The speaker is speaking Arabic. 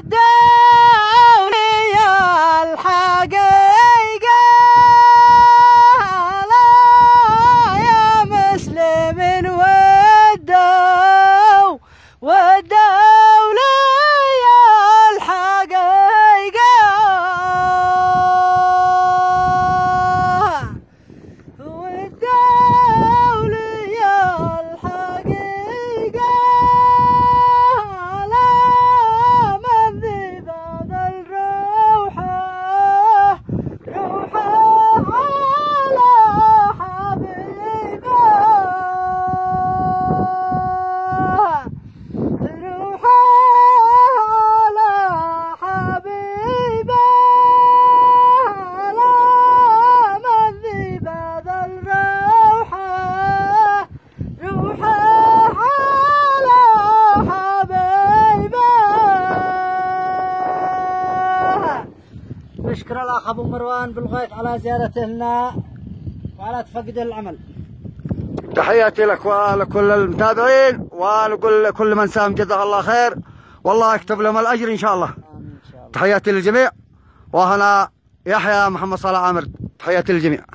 دولي الحقيقة لا يا مسلم والدولي الحقيقة والدولي الحقيقة لا مذيب هذا الروحة روحة على حبيبه روحة على حبيبه لا مذيب هذا الروحة روحة على حبيبه. نشكر الأخ أبو مروان بالغيث على زيارته لنا وعلى تفقد العمل. تحياتي لك ولكل المتابعين، ونقول لكل من ساهم جزاه الله خير، والله يكتب لهم الأجر إن شاء الله. آمين إن شاء الله. تحياتي للجميع، وهنا يحيى محمد صالح عامر، تحياتي للجميع.